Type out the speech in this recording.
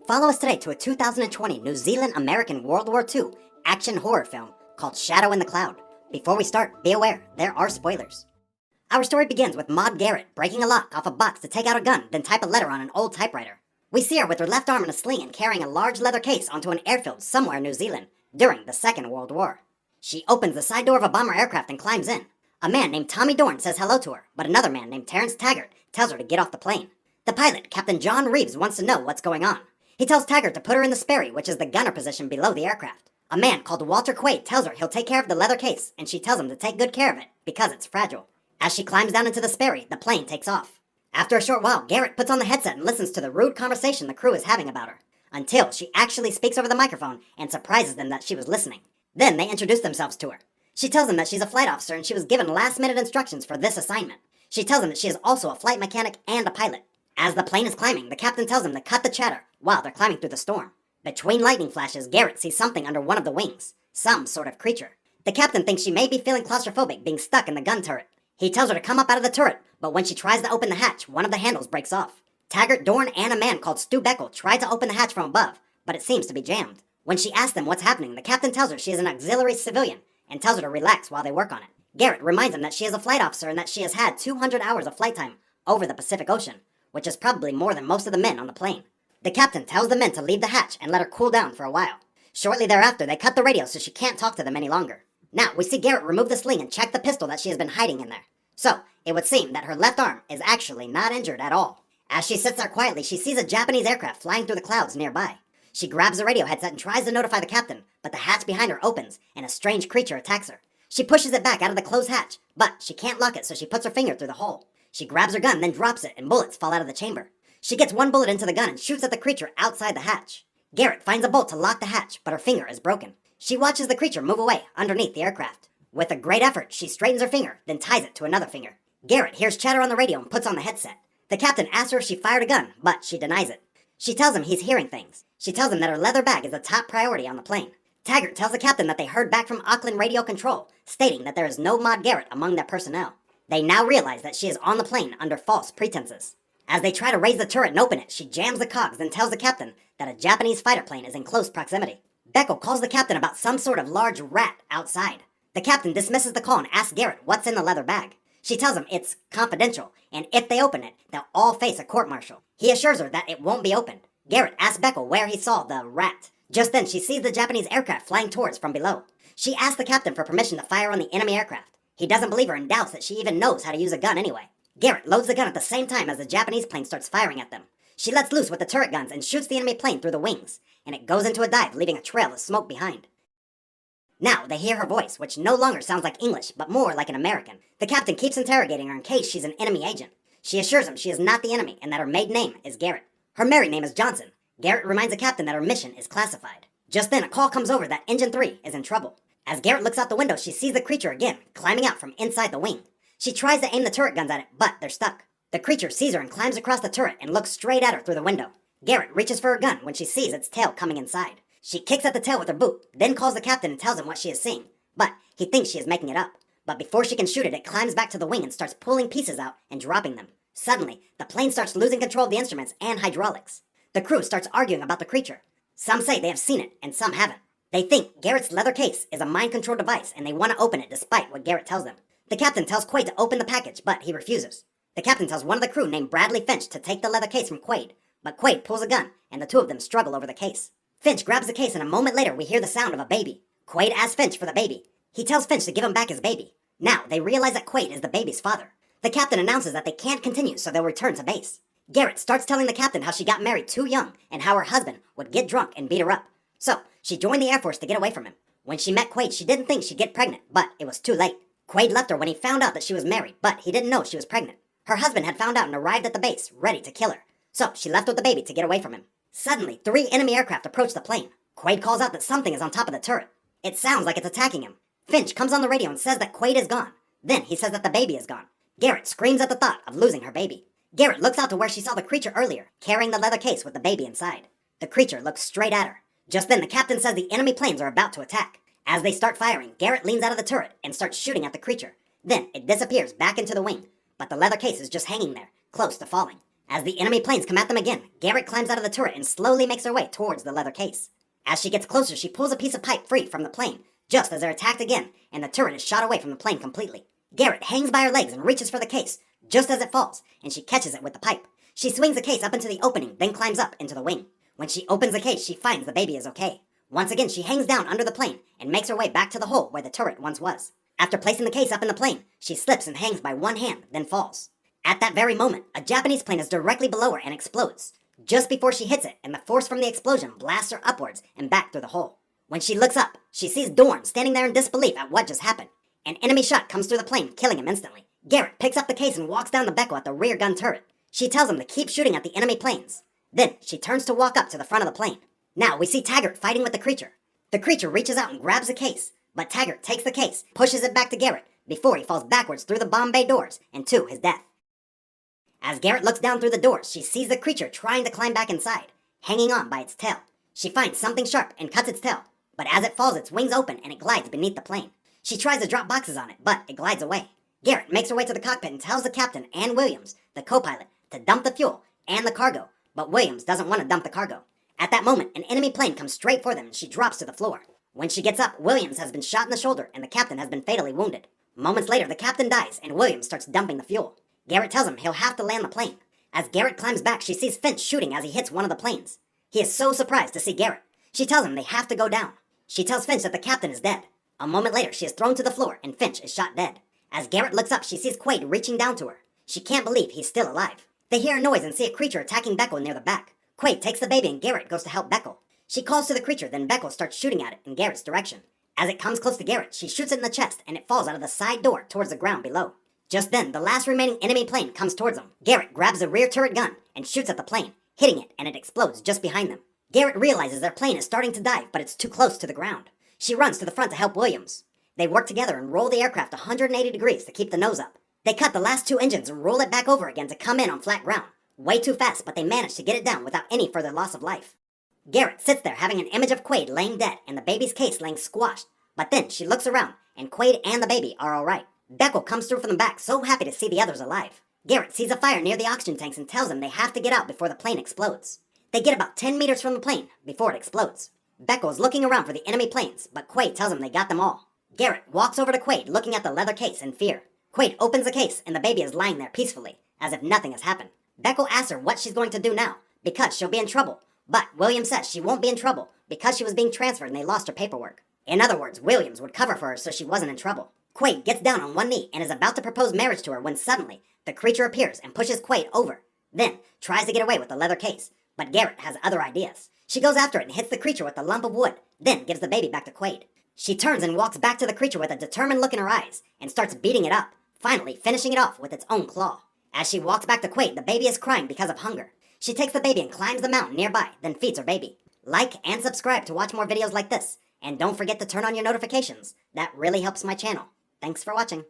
Follow us today to a 2020 New Zealand-American World War II action horror film called Shadow in the Cloud. Before we start, be aware, there are spoilers. Our story begins with Maud Garrett breaking a lock off a box to take out a gun, then type a letter on an old typewriter. We see her with her left arm in a sling and carrying a large leather case onto an airfield somewhere in New Zealand during the Second World War. She opens the side door of a bomber aircraft and climbs in. A man named Tommy Dorn says hello to her, but another man named Terrence Taggart tells her to get off the plane. The pilot, Captain John Reeves, wants to know what's going on. He tells Taggart to put her in the Sperry, which is the gunner position below the aircraft. A man called Walter Quaid tells her he'll take care of the leather case, and she tells him to take good care of it, because it's fragile. As she climbs down into the Sperry, the plane takes off. After a short while, Garrett puts on the headset and listens to the rude conversation the crew is having about her, until she actually speaks over the microphone and surprises them that she was listening. Then they introduce themselves to her. She tells them that she's a flight officer and she was given last-minute instructions for this assignment. She tells them that she is also a flight mechanic and a pilot. As the plane is climbing, the captain tells them to cut the chatter while they're climbing through the storm. Between lightning flashes, Garrett sees something under one of the wings, some sort of creature. The captain thinks she may be feeling claustrophobic being stuck in the gun turret. He tells her to come up out of the turret, but when she tries to open the hatch, one of the handles breaks off. Taggart, Dorn, and a man called Stu Beckel try to open the hatch from above, but it seems to be jammed. When she asks them what's happening, the captain tells her she is an auxiliary civilian and tells her to relax while they work on it. Garrett reminds him that she is a flight officer and that she has had 200 hours of flight time over the Pacific Ocean, which is probably more than most of the men on the plane. The captain tells the men to leave the hatch and let her cool down for a while. Shortly thereafter, they cut the radio so she can't talk to them any longer. Now, we see Garrett remove the sling and check the pistol that she has been hiding in there. So, it would seem that her left arm is actually not injured at all. As she sits there quietly, she sees a Japanese aircraft flying through the clouds nearby. She grabs the radio headset and tries to notify the captain, but the hatch behind her opens, and a strange creature attacks her. She pushes it back out of the closed hatch, but she can't lock it, so she puts her finger through the hole. She grabs her gun, then drops it, and bullets fall out of the chamber. She gets one bullet into the gun and shoots at the creature outside the hatch. Garrett finds a bolt to lock the hatch, but her finger is broken. She watches the creature move away underneath the aircraft. With a great effort, she straightens her finger, then ties it to another finger. Garrett hears chatter on the radio and puts on the headset. The captain asks her if she fired a gun, but she denies it. She tells him he's hearing things. She tells him that her leather bag is the top priority on the plane. Taggart tells the captain that they heard back from Auckland Radio Control, stating that there is no Maud Garrett among their personnel. They now realize that she is on the plane under false pretenses. As they try to raise the turret and open it, she jams the cogs and tells the captain that a Japanese fighter plane is in close proximity. Beckel calls the captain about some sort of large rat outside. The captain dismisses the call and asks Garrett what's in the leather bag. She tells him it's confidential, and if they open it, they'll all face a court-martial. He assures her that it won't be opened. Garrett asks Beckel where he saw the rat. Just then, she sees the Japanese aircraft flying towards from below. She asks the captain for permission to fire on the enemy aircraft. He doesn't believe her and doubts that she even knows how to use a gun anyway. Garrett loads the gun at the same time as the Japanese plane starts firing at them. She lets loose with the turret guns and shoots the enemy plane through the wings, and it goes into a dive, leaving a trail of smoke behind. Now, they hear her voice, which no longer sounds like English, but more like an American. The captain keeps interrogating her in case she's an enemy agent. She assures him she is not the enemy and that her maiden name is Garrett. Her married name is Johnson. Garrett reminds the captain that her mission is classified. Just then, a call comes over that Engine 3 is in trouble. As Garrett looks out the window, she sees the creature again, climbing out from inside the wing. She tries to aim the turret guns at it, but they're stuck. The creature sees her and climbs across the turret and looks straight at her through the window. Garrett reaches for her gun when she sees its tail coming inside. She kicks at the tail with her boot, then calls the captain and tells him what she is seeing. But he thinks she is making it up. But before she can shoot it, it climbs back to the wing and starts pulling pieces out and dropping them. Suddenly, the plane starts losing control of the instruments and hydraulics. The crew starts arguing about the creature. Some say they have seen it, and some haven't. They think Garrett's leather case is a mind control device, and they want to open it despite what Garrett tells them. The captain tells Quaid to open the package, but he refuses. The captain tells one of the crew named Bradley Finch to take the leather case from Quaid, but Quaid pulls a gun, and the two of them struggle over the case. Finch grabs the case, and a moment later we hear the sound of a baby. Quaid asks Finch for the baby. He tells Finch to give him back his baby. Now, they realize that Quaid is the baby's father. The captain announces that they can't continue, so they'll return to base. Garrett starts telling the captain how she got married too young, and how her husband would get drunk and beat her up. So, she joined the Air Force to get away from him. When she met Quaid, she didn't think she'd get pregnant, but it was too late. Quaid left her when he found out that she was married, but he didn't know she was pregnant. Her husband had found out and arrived at the base, ready to kill her. So, she left with the baby to get away from him. Suddenly, 3 enemy aircraft approach the plane. Quaid calls out that something is on top of the turret. It sounds like it's attacking him. Finch comes on the radio and says that Quaid is gone. Then he says that the baby is gone. Garrett screams at the thought of losing her baby. Garrett looks out to where she saw the creature earlier, carrying the leather case with the baby inside. The creature looks straight at her. Just then, the captain says the enemy planes are about to attack. As they start firing, Garrett leans out of the turret and starts shooting at the creature. Then, it disappears back into the wing, but the leather case is just hanging there, close to falling. As the enemy planes come at them again, Garrett climbs out of the turret and slowly makes her way towards the leather case. As she gets closer, she pulls a piece of pipe free from the plane, just as they're attacked again, and the turret is shot away from the plane completely. Garrett hangs by her legs and reaches for the case, just as it falls, and she catches it with the pipe. She swings the case up into the opening, then climbs up into the wing. When she opens the case, she finds the baby is okay. Once again, she hangs down under the plane and makes her way back to the hole where the turret once was. After placing the case up in the plane, she slips and hangs by one hand, then falls. At that very moment, a Japanese plane is directly below her and explodes. Just before she hits it, and the force from the explosion blasts her upwards and back through the hole. When she looks up, she sees Dorn standing there in disbelief at what just happened. An enemy shot comes through the plane, killing him instantly. Garrett picks up the case and walks down the bekel at the rear gun turret. She tells him to keep shooting at the enemy planes. Then, she turns to walk up to the front of the plane. Now, we see Taggart fighting with the creature. The creature reaches out and grabs the case, but Taggart takes the case, pushes it back to Garrett, before he falls backwards through the bomb bay doors and to his death. As Garrett looks down through the doors, she sees the creature trying to climb back inside, hanging on by its tail. She finds something sharp and cuts its tail, but as it falls, its wings open and it glides beneath the plane. She tries to drop boxes on it, but it glides away. Garrett makes her way to the cockpit and tells the captain and Williams, the co-pilot, to dump the fuel and the cargo, but Williams doesn't want to dump the cargo. At that moment, an enemy plane comes straight for them and she drops to the floor. When she gets up, Williams has been shot in the shoulder and the captain has been fatally wounded. Moments later, the captain dies and Williams starts dumping the fuel. Garrett tells him he'll have to land the plane. As Garrett climbs back, she sees Finch shooting as he hits one of the planes. He is so surprised to see Garrett. She tells him they have to go down. She tells Finch that the captain is dead. A moment later, she is thrown to the floor and Finch is shot dead. As Garrett looks up, she sees Quaid reaching down to her. She can't believe he's still alive. They hear a noise and see a creature attacking Bekel near the back. Quaid takes the baby and Garrett goes to help Bekel. She calls to the creature, then Bekel starts shooting at it in Garrett's direction. As it comes close to Garrett, she shoots it in the chest and it falls out of the side door towards the ground below. Just then, the last remaining enemy plane comes towards them. Garrett grabs the rear turret gun and shoots at the plane, hitting it, and it explodes just behind them. Garrett realizes their plane is starting to dive, but it's too close to the ground. She runs to the front to help Williams. They work together and roll the aircraft 180 degrees to keep the nose up. They cut the last two engines and roll it back over again to come in on flat ground. Way too fast, but they manage to get it down without any further loss of life. Garrett sits there having an image of Quaid laying dead and the baby's case laying squashed, but then she looks around, and Quaid and the baby are alright. Bekel comes through from the back, so happy to see the others alive. Garrett sees a fire near the oxygen tanks and tells them they have to get out before the plane explodes. They get about 10 meters from the plane before it explodes. Bekel is looking around for the enemy planes, but Quaid tells him they got them all. Garrett walks over to Quaid looking at the leather case in fear. Quaid opens the case and the baby is lying there peacefully, as if nothing has happened. Bekel asks her what she's going to do now, because she'll be in trouble. But Williams says she won't be in trouble because she was being transferred and they lost her paperwork. In other words, Williams would cover for her so she wasn't in trouble. Quaid gets down on one knee and is about to propose marriage to her when suddenly, the creature appears and pushes Quaid over. Then, tries to get away with the leather case, but Garrett has other ideas. She goes after it and hits the creature with the lump of wood, then gives the baby back to Quaid. She turns and walks back to the creature with a determined look in her eyes and starts beating it up, finally finishing it off with its own claw. As she walks back to Quaid, the baby is crying because of hunger. She takes the baby and climbs the mountain nearby, then feeds her baby. Like and subscribe to watch more videos like this, and don't forget to turn on your notifications. That really helps my channel. Thanks for watching.